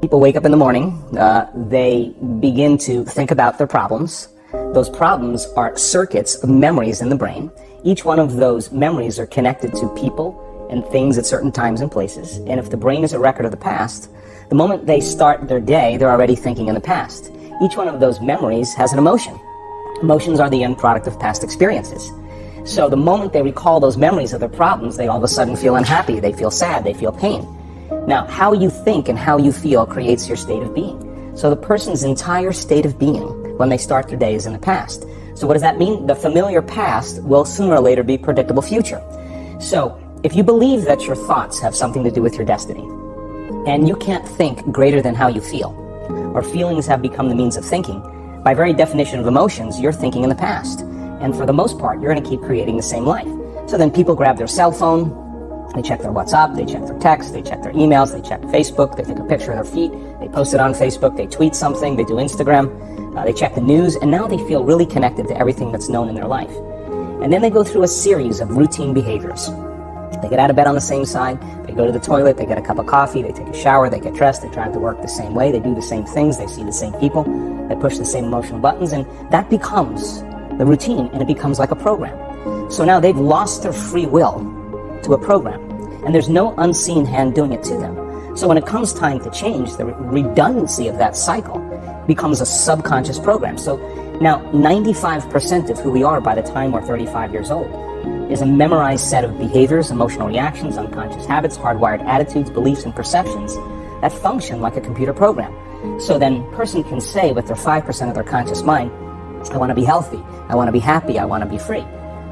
People wake up in the morning, they begin to think about their problems. Those problems are circuits of memories in the brain. Each one of those memories are connected to people and things at certain times and places. And if the brain is a record of the past, the moment they start their day, they're already thinking in the past. Each one of those memories has an emotion. Emotions are the end product of past experiences. So the moment they recall those memories of their problems, they all of a sudden feel unhappy, they feel sad, they feel pain. Now, how you think and how you feel creates your state of being. So the person's entire state of being when they start their day is in the past. So what does that mean? The familiar past will sooner or later be predictable future. So if you believe that your thoughts have something to do with your destiny, and you can't think greater than how you feel, or feelings have become the means of thinking, by very definition of emotions, you're thinking in the past. And for the most part, you're going to keep creating the same life. So then people grab their cell phone, they check their WhatsApp, they check their text, they check their emails, they check Facebook, they take a picture of their feet, they post it on Facebook, they tweet something, they do Instagram, they check the news, and now they feel really connected to everything that's known in their life. And then they go through a series of routine behaviors. They get out of bed on the same side, they go to the toilet, they get a cup of coffee, they take a shower, they get dressed, they drive to work the same way, they do the same things, they see the same people, they push the same emotional buttons, and that becomes the routine, and it becomes like a program. So now they've lost their free will to a program, and there's no unseen hand doing it to them. So when it comes time to change, the redundancy of that cycle becomes a subconscious program. So now 95% of who we are by the time we're 35 years old is a memorized set of behaviors, emotional reactions, unconscious habits, hardwired attitudes, beliefs, and perceptions that function like a computer program. So then a person can say with their 5% of their conscious mind, I want to be healthy, I want to be happy, I want to be free.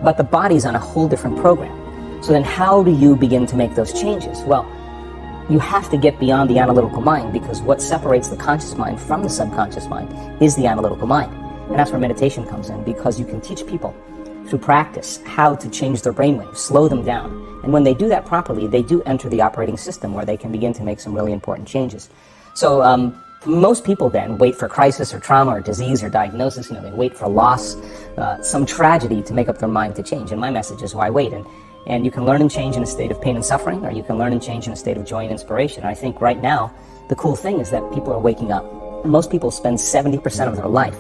But the body's on a whole different program. So then how do you begin to make those changes? Well, you have to get beyond the analytical mind, because what separates the conscious mind from the subconscious mind is the analytical mind. And that's where meditation comes in, because you can teach people through practice how to change their brainwaves, slow them down. And when they do that properly, they do enter the operating system where they can begin to make some really important changes. So most people then wait for crisis or trauma or disease or diagnosis. They wait for loss, some tragedy to make up their mind to change. And my message is, why wait? And you can learn and change in a state of pain and suffering, or you can learn and change in a state of joy and inspiration. And I think right now, the cool thing is that people are waking up. Most people spend 70% of their life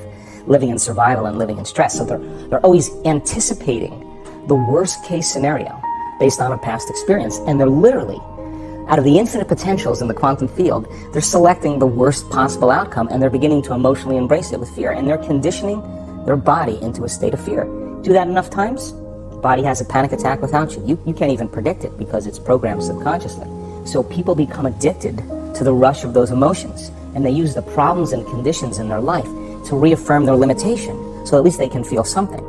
living in survival and living in stress. So they're always anticipating the worst case scenario based on a past experience. And they're literally, out of the infinite potentials in the quantum field, they're selecting the worst possible outcome, and they're beginning to emotionally embrace it with fear. And they're conditioning their body into a state of fear. Do that enough times, body has a panic attack without you. You can't even predict it because it's programmed subconsciously. So people become addicted to the rush of those emotions, and they use the problems and conditions in their life to reaffirm their limitation, so at least they can feel something.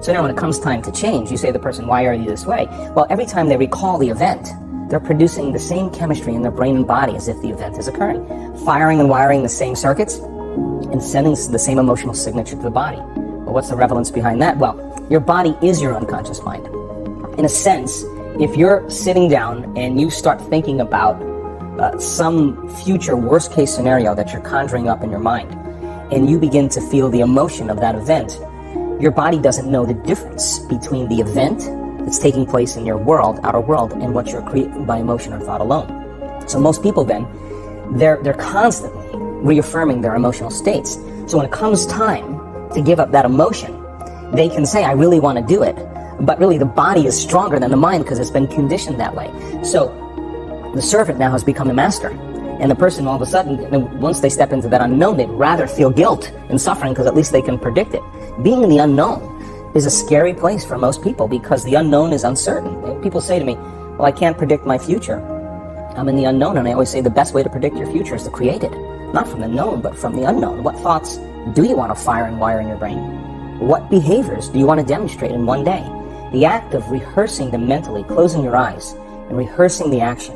So now when it comes time to change, you say to the person, why are you this way? Well, every time they recall the event, they're producing the same chemistry in their brain and body as if the event is occurring, firing and wiring the same circuits and sending the same emotional signature to the body. Well, what's the relevance behind that? Well, your body is your unconscious mind. In a sense, if you're sitting down and you start thinking about some future worst case scenario that you're conjuring up in your mind, and you begin to feel the emotion of that event, your body doesn't know the difference between the event that's taking place in your world, outer world, and what you're creating by emotion or thought alone. So most people then, they're constantly reaffirming their emotional states. So when it comes time to give up that emotion, they can say, I really want to do it, but really the body is stronger than the mind because it's been conditioned that way. So the servant now has become the master, and the person all of a sudden, once they step into that unknown, they'd rather feel guilt and suffering because at least they can predict it. Being in the unknown is a scary place for most people because the unknown is uncertain. People say to me, well, I can't predict my future. I'm in the unknown, and I always say the best way to predict your future is to create it. Not from the known, but from the unknown. What thoughts do you want to fire and wire in your brain? What behaviors do you want to demonstrate in one day? The act of rehearsing them mentally, closing your eyes, and rehearsing the action.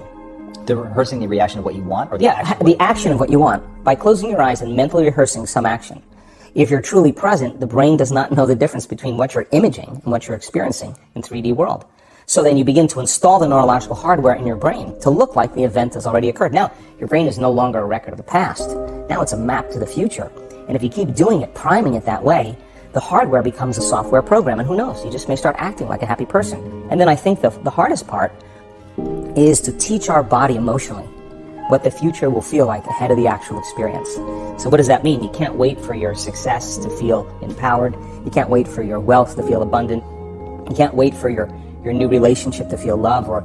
Rehearsing the reaction of what you want? Or the action of what you want. By closing your eyes and mentally rehearsing some action. If you're truly present, the brain does not know the difference between what you're imaging and what you're experiencing in 3D world. So then you begin to install the neurological hardware in your brain to look like the event has already occurred. Now, your brain is no longer a record of the past. Now it's a map to the future. And if you keep doing it, priming it that way, the hardware becomes a software program. And who knows, you just may start acting like a happy person. And then I think the hardest part is to teach our body emotionally what the future will feel like ahead of the actual experience. So what does that mean? You can't wait for your success to feel empowered. You can't wait for your wealth to feel abundant. You can't wait for your new relationship to feel love, or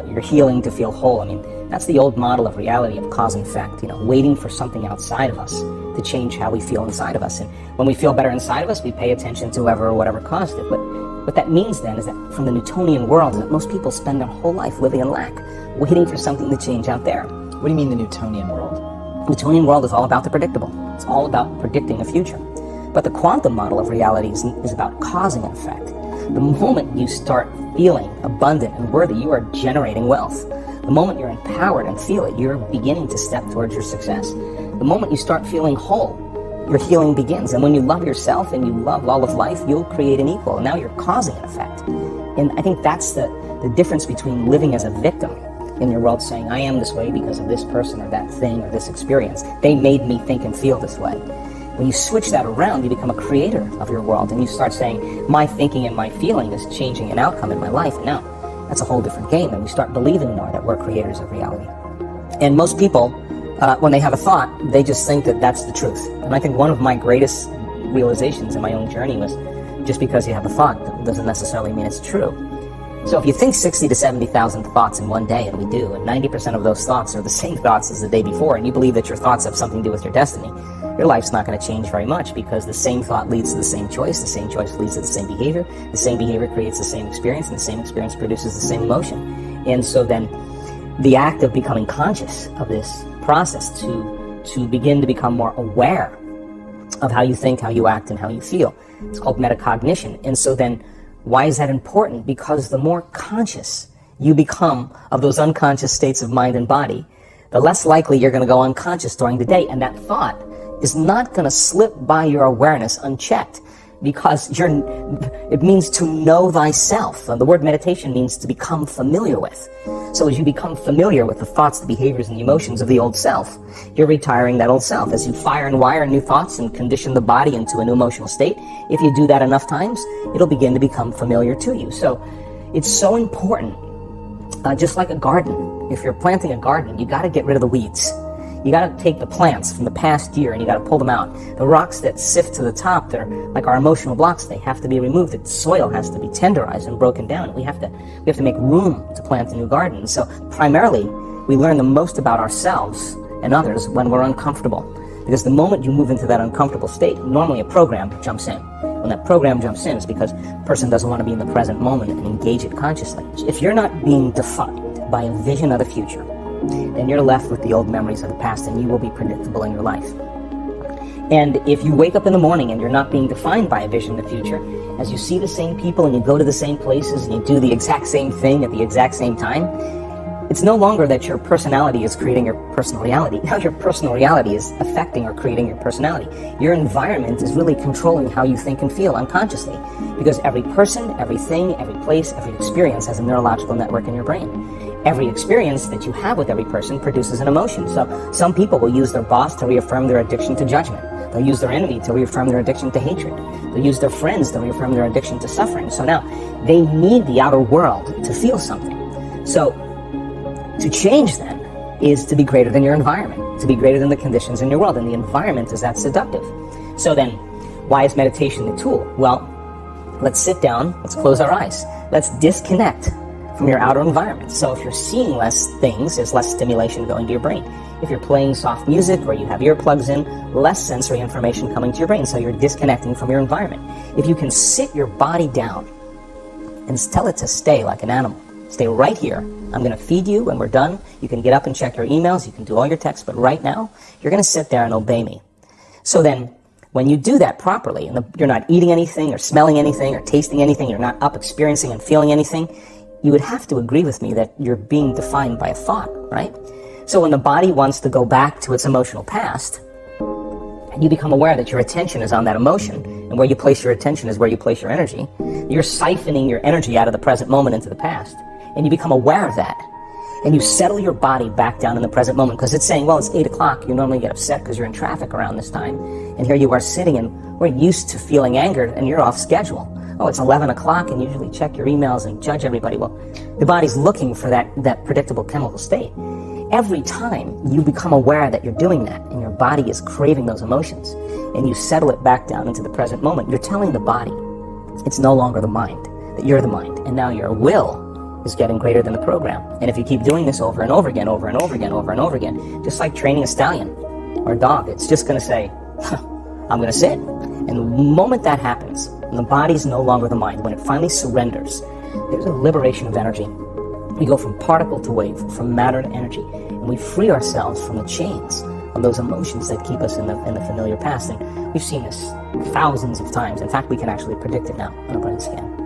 your healing to feel whole. I mean, that's the old model of reality, of cause and effect, waiting for something outside of us to change how we feel inside of us. And when we feel better inside of us, we pay attention to whoever or whatever caused it. But what that means then is that from the Newtonian world, is that most people spend their whole life living in lack, waiting for something to change out there. What do you mean the Newtonian world? The Newtonian world is all about the predictable. It's all about predicting a future. But the quantum model of reality is about causing an effect. The moment you start feeling abundant and worthy, you are generating wealth. The moment you're empowered and feel it, you're beginning to step towards your success. The moment you start feeling whole, your healing begins. And when you love yourself and you love all of life, you'll create an equal. And now you're causing an effect. And I think that's the difference between living as a victim in your world, saying, I am this way because of this person or that thing or this experience. They made me think and feel this way. When you switch that around, you become a creator of your world, and you start saying, my thinking and my feeling is changing an outcome in my life. And now that's a whole different game, and we start believing more that we're creators of reality. And most people, when they have a thought, they just think that that's the truth. And I think one of my greatest realizations in my own journey was, just because you have a thought doesn't necessarily mean it's true. So if you think 60 to 70,000 thoughts in one day, and we do, and 90% of those thoughts are the same thoughts as the day before, and you believe that your thoughts have something to do with your destiny, your life's not going to change very much, because the same thought leads to the same choice leads to the same behavior creates the same experience, and the same experience produces the same emotion. And so then the act of becoming conscious of this process to begin to become more aware of how you think, how you act, and how you feel, it's called metacognition. And so then why is that important? Because the more conscious you become of those unconscious states of mind and body, the less likely you're going to go unconscious during the day, and that thought is not going to slip by your awareness unchecked, because it means to know thyself. The word meditation means to become familiar with. So as you become familiar with the thoughts, the behaviors, and the emotions of the old self, you're retiring that old self. As you fire and wire new thoughts and condition the body into a new emotional state, if you do that enough times, it'll begin to become familiar to you. So it's so important, just like a garden. If you're planting a garden, you got to get rid of the weeds. You got to take the plants from the past year and you got to pull them out. The rocks that sift to the top, they're like our emotional blocks. They have to be removed. The soil has to be tenderized and broken down. We have to make room to plant a new garden. So primarily, we learn the most about ourselves and others when we're uncomfortable. Because the moment you move into that uncomfortable state, normally a program jumps in. When that program jumps in, it's because a person doesn't want to be in the present moment and engage it consciously. If you're not being defined by a vision of the future, then you're left with the old memories of the past, and you will be predictable in your life. And if you wake up in the morning and you're not being defined by a vision of the future, as you see the same people and you go to the same places and you do the exact same thing at the exact same time, it's no longer that your personality is creating your personal reality. Now your personal reality is affecting or creating your personality. Your environment is really controlling how you think and feel unconsciously, because every person, everything, every place, every experience has a neurological network in your brain. Every experience that you have with every person produces an emotion. So some people will use their boss to reaffirm their addiction to judgment. They'll use their enemy to reaffirm their addiction to hatred. They'll use their friends to reaffirm their addiction to suffering. So now they need the outer world to feel something. So to change then is to be greater than your environment, to be greater than the conditions in your world. And the environment is that seductive. So then why is meditation the tool? Well, let's sit down, let's close our eyes. Let's disconnect from your outer environment. So if you're seeing less things, there's less stimulation going to your brain. If you're playing soft music or you have earplugs in, less sensory information coming to your brain, so you're disconnecting from your environment. If you can sit your body down and tell it to stay like an animal, stay right here. I'm going to feed you when we're done. You can get up and check your emails, you can do all your texts, but right now, you're going to sit there and obey me. So then, when you do that properly, and you're not eating anything or smelling anything or tasting anything, you're not up experiencing and feeling anything, you would have to agree with me that you're being defined by a thought, right? So when the body wants to go back to its emotional past, you become aware that your attention is on that emotion, and where you place your attention is where you place your energy. You're siphoning your energy out of the present moment into the past, and you become aware of that. And you settle your body back down in the present moment, because it's saying, well, it's 8 o'clock. You normally get upset because you're in traffic around this time. And here you are sitting, and we're used to feeling angered, and you're off schedule. Oh, it's 11 o'clock, and usually check your emails and judge everybody. Well, the body's looking for that predictable chemical state. every time you become aware that you're doing that and your body is craving those emotions and you settle it back down into the present moment, you're telling the body it's no longer the mind, that you're the mind, and now your will is getting greater than the program. And if you keep doing this over and over again, over and over again, over and over again, just like training a stallion or a dog, it's just going to say, I'm going to sit. And the moment that happens, and the body's no longer the mind, when it finally surrenders, there's a liberation of energy. We go from particle to wave, from matter to energy, and we free ourselves from the chains of those emotions that keep us in the familiar past. And we've seen this thousands of times. In fact, we can actually predict it now on a brain scan.